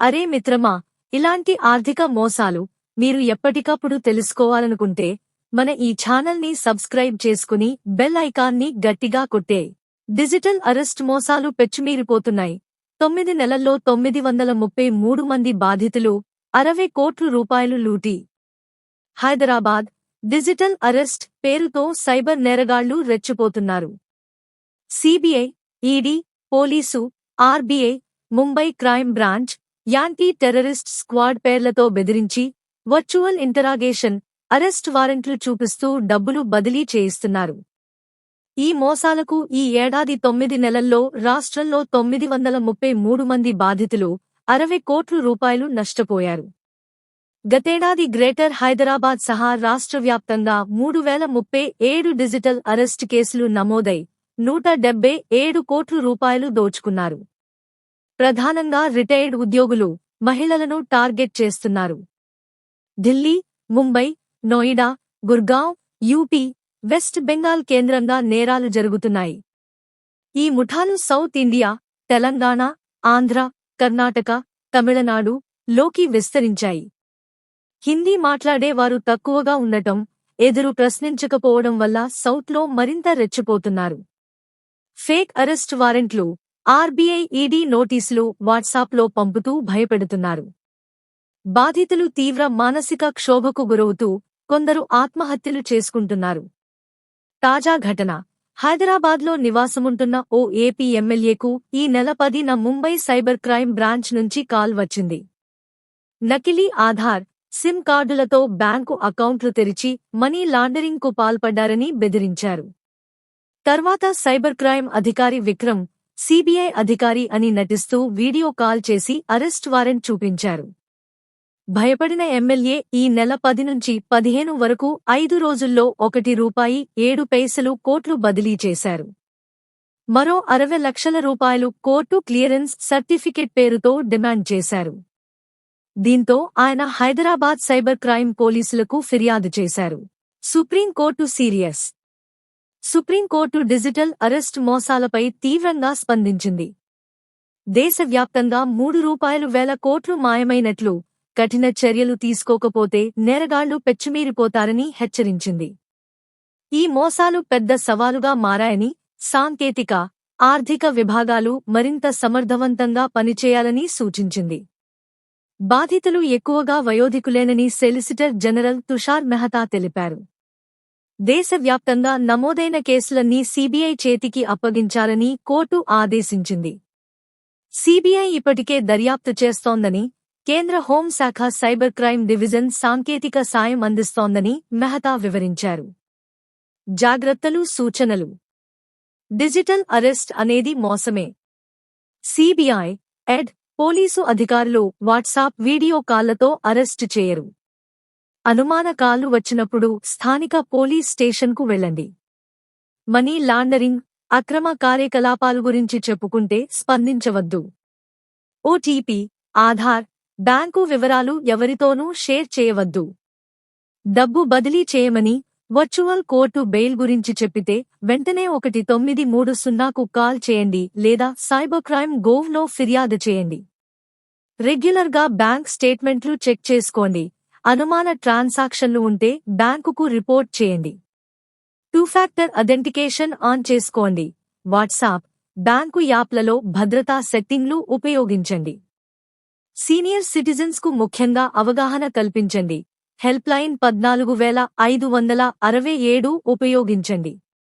అరే మిత్రమా, ఇలాంటి ఆర్థిక మోసాలు మీరు ఎప్పటికప్పుడు తెలుసుకోవాలనుకుంటే మన ఈ ఛానల్ని సబ్స్క్రైబ్ చేసుకుని బెల్ ఐకాన్ని గట్టిగా కొట్టే. డిజిటల్ అరెస్ట్ మోసాలు పెచ్చుమీరిపోతున్నాయి. 9 నెలల్లో 933 మంది బాధితులు, 60 కోట్ల రూపాయలు లూటీ. హైదరాబాద్ డిజిటల్ అరెస్ట్ పేరుతో సైబర్ నేరగాళ్లు రెచ్చిపోతున్నారు. CBI, ED, police, RBI, Mumbai crime branch, anti terrorist squad పేర్లతో బెదిరించి వర్చువల్ ఇంటరాగేషన్, అరెస్ట్ వారెంట్లు చూపిస్తూ డబ్బులు బదిలీ చేయిస్తున్నారు. ఈ మోసాలకు ఈ ఏడాది 9 నెలల్లో రాష్ట్రంలో 933 మంది బాధితులు, 60 కోట్ల రూపాయలు నష్టపోయారు. గతేడాది గ్రేటర్ హైదరాబాద్ సహా రాష్ట్రవ్యాప్తంగా 3037 డిజిటల్ అరెస్ట్ కేసులు నమోదై 177 కోట్ల రూపాయలు దోచుకున్నారు. ప్రధానంగా రిటైర్డ్ ఉద్యోగులు, మహిళలను టార్గెట్ చేస్తున్నారు. ఢిల్లీ, ముంబై, నోయిడా, గుర్గావ్, యూపీ, వెస్ట్ బెంగాల్ కేంద్రంగా నేరాలు జరుగుతున్నాయి. ఈ ముఠాలు సౌత్ ఇండియా, తెలంగాణ, ఆంధ్ర, కర్ణాటక, తమిళనాడు లోకి విస్తరించాయి. హిందీ మాట్లాడే వారు తక్కువగా ఉండటం, ఎదురు ప్రశ్నించకపోవడం వల్ల సౌత్లో మరింత రెచ్చిపోతున్నారు. ఫేక్ అరెస్ట్ వారెంట్లు, ఆర్బీఐ, ఈడీ నోటీసులు వాట్సాప్లో పంపుతూ భయపెడుతున్నారు. బాధితులు తీవ్ర మానసిక క్షోభకు గురవుతూ కొందరు ఆత్మహత్యలు చేసుకుంటున్నారు. తాజా ఘటన: హైదరాబాద్లో నివాసముంటున్న ఓ ఏపీ ఎమ్మెల్యేకు ఈ నెల 10న ముంబై సైబర్ క్రైమ్ బ్రాంచ్ నుంచి కాల్ వచ్చింది. నకిలీ ఆధార్, సిమ్ కార్డులతో బ్యాంకు అకౌంట్లు తెరిచి మనీ లాండరింగ్కు పాల్పడ్డారని బెదిరించారు. తర్వాత సైబర్ క్రైమ్ అధికారి విక్రమ్, సిబిఐ అధికారి అని నటిస్తూ వీడియో కాల్ చేసి అరెస్ట్ వారెంట్ చూపించారు. భయపడిన ఎమ్మెల్యే ఈ నెల 10 నుంచి 15 వరకు 5 రోజుల్లో ₹1.07 కోట్లు బదిలీ చేశారు. మరో 60 లక్షల రూపాయలు కోర్టు క్లియరెన్స్ సర్టిఫికెట్ పేరుతో డిమాండ్ చేశారు. దీంతో ఆయన హైదరాబాద్ సైబర్ క్రైమ్ పోలీసులకు ఫిర్యాదు చేశారు. Supreme court serious. Supreme court digital arrest మోసాలపై తీవ్రంగా స్పందించింది. దేశవ్యాప్తంగా ₹3,000 కోట్లు మాయమైనట్లు, కఠిన చర్యలు తీసుకోకపోతే నేరగాళ్లు పెచ్చుమీరిపోతారని హెచ్చరించింది. ఈ మోసాలు పెద్ద సవాలుగా మారాయని, సాంకేతిక, ఆర్థిక విభాగాలు మరింత సమర్థవంతంగా పనిచేయాలని సూచించింది. బాధితులు ఎక్కువగా వయోధికులేనని సొలిసిటర్ జనరల్ తుషార్ మెహతా తెలిపారు. దేశవ్యాప్తంగా నమోదైన కేసులన్నీ సీబీఐ చేతికి అప్పగించాలని కోర్టు ఆదేశించింది. సీబీఐ ఇప్పటికే దర్యాప్తు చేస్తోందని, కేంద్ర హోంశాఖ సైబర్ క్రైమ్ డివిజన్ సాంకేతిక సాయం అందిస్తోందని మెహతా వివరించారు. జాగ్రత్తలు, సూచనలు: డిజిటల్ అరెస్ట్ అనేది మోసమే. సీబీఐ, ఎడ్, పోలీసు అధికారులు వాట్సాప్ వీడియో కాళ్లతో అరెస్టు చేయరు. అనుమాన కాలు వచ్చినప్పుడు స్థానిక పోలీస్ స్టేషన్కు వెళ్ళండి. మనీ లాండరింగ్, అక్రమ కార్యకలాపాలు గురించి చెప్పుకుంటే స్పందించవద్దు. ఓటీపీ, ఆధార్, బ్యాంకు వివరాలు ఎవరితోనూ షేర్ చేయవద్దు. డబ్బు బదిలీ చేయమని, వర్చువల్ కోర్టు బెయిల్ గురించి చెప్పితే వెంటనే 1930కు కాల్ చేయండి లేదా సైబర్ క్రైమ్ గోవ్లో ఫిర్యాదు చేయండి. రెగ్యులర్గా బ్యాంక్ స్టేట్మెంట్లు చెక్ చేసుకోండి. అనుమాన ట్రాన్సాక్షన్లు ఉంటే బ్యాంకుకు రిపోర్ట్ చేయండి. 2 ఫ్యాక్టర్ అథెంటికేషన్ ఆన్ చేసుకోండి. వాట్సాప్, బ్యాంకు యాప్లలో భద్రతా సెట్టింగ్లు ఉపయోగించండి. సీనియర్ సిటిజన్స్కు ముఖ్యంగా అవగాహన కల్పించండి. హెల్ప్లైన్ 14567 ఉపయోగించండి.